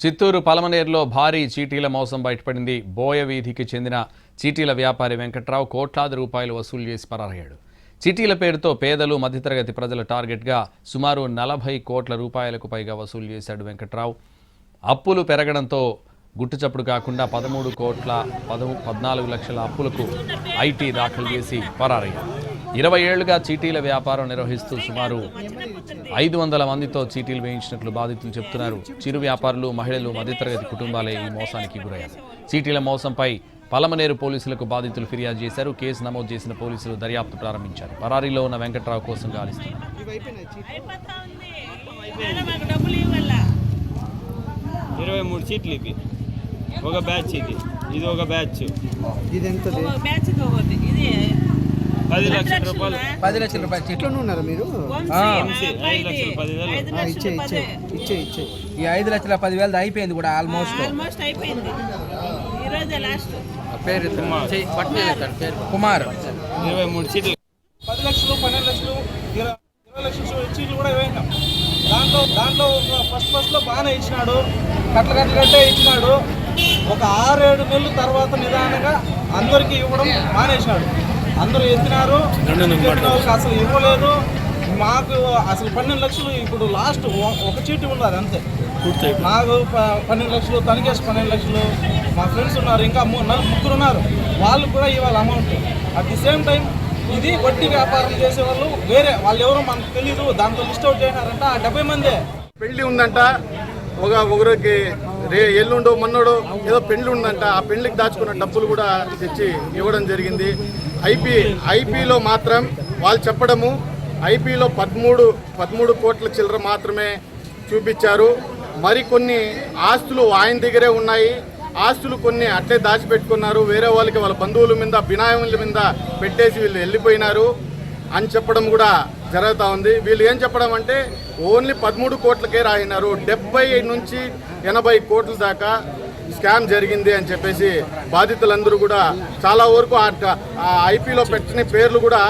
చిత్తూరు పలమనేరులో భారీ చీటీల మోసం బయటపడింది. బోయ వీధికి చెందిన చీటీల వ్యాపారి వెంకట్రావు కోట్లాది రూపాయలు వసూలు చేసి పరారయ్యాడు. చీటీల పేరుతో పేదలు మధ్యతరగతి ప్రజల టార్గెట్గా సుమారు 40 కోట్ల రూపాయలకు పైగా వసూలు చేశాడు వెంకట్రావు. అప్పులు పెరగడంతో గుట్టుచప్పుడు కాకుండా 14 లక్షల అప్పులకు ఐటీ దాఖలు చేసి పరారయ్యాడు. 20 ఏళ్లుగా చీటీల వ్యాపారం నిర్వహిస్తూ సుమారు 500 మందితో చీటీలు వేయించినట్లు బాధితులు చెబుతున్నారు. చిరు వ్యాపారులు, మహిళలు, మధ్యతరగతి కుటుంబాలే ఈ మోసానికి గురయ్యారు. చీటీల మోసంపై పలమనేరు పోలీసులకు బాధితులు ఫిర్యాదు చేశారు. కేసు నమోదు చేసిన పోలీసులు దర్యాప్తు ప్రారంభించారు. పరారీలో ఉన్న వెంకట్రావు కోసం గాలిస్తున్నారు. 23 చీట్లు ఇవి, ఒక బ్యాచ్ ఇది ఒక బ్యాచ్. ఇది ఎంత? 10 లక్షల రూపాయలు. 10 లక్షల రూపాయలు చెట్లోనే ఉన్నారు మీరు? 5,10,000. ఇచ్చే ఈ 5,10,000 అయిపోయింది కూడా ఆల్మోస్ట్ అయిపోయింది. ఈ రోజే లాస్ట్. పేరు కుమార్. 23 చీట్లు. 10 లక్షలు, 12 లక్షలు, 20 లక్షలు చీట్లు కూడా వేయించాం. దాంట్లో ఫస్ట్లో బాగానే ఇచ్చినాడు, కట్టే ఇచ్చినాడు. ఒక 6-7 నెలల తర్వాత నిదానంగా అందరికీ ఇవ్వడం మానేసినాడు. అందరూ ఎత్తినారు, అసలు ఇవ్వలేదు. మాకు అసలు 12 లక్షలు ఇప్పుడు లాస్ట్ ఒక చీటీ ఉన్నది అంతే. నాకు 12 లక్షలు, తనకేసి 12 లక్షలు. మా ఫ్రెండ్స్ ఉన్నారు, ఇంకా ముగ్గురు ఉన్నారు, వాళ్ళు కూడా ఇవ్వాలి amount. At the same time ఇది వడ్డీ వ్యాపారం చేసేవాళ్ళు వేరే వాళ్ళు ఎవరో మనకు తెలీదు. దాంట్లో లిస్ట్ అవుట్ చేసినారంట 70 మంది. పెళ్లి ఉందంట, ఒకరికి ఎల్లుండో మొన్నడో ఏదో పెళ్లి ఉందంట. ఆ పెళ్లికి దాచుకున్న డబ్బులు కూడా తెచ్చి ఇవ్వడం జరిగింది. ఐపీలో మాత్రం వాళ్ళు చెప్పడము ఐపీలో 13 కోట్ల చిల్లర మాత్రమే చూపించారు. మరికొన్ని ఆస్తులు ఆయన దగ్గరే ఉన్నాయి. ఆస్తులు కొన్ని అట్లే దాచిపెట్టుకున్నారు. వేరే వాళ్ళకి వాళ్ళ బంధువుల మీద, బినాయముల మీద పెట్టేసి వీళ్ళు వెళ్ళిపోయినారు అని చెప్పడం కూడా జరుగుతూ ఉంది. వీళ్ళు ఏం చెప్పడం అంటే ఓన్లీ 13 కోట్లకే రాయినారు, 70 నుంచి 80 కోట్ల దాకా స్కామ్ జరిగింది అని చెప్పేసి బాధితులందరూ కూడా చాలా వరకు ఆ ఐపీలో పెట్టిన పేర్లు కూడా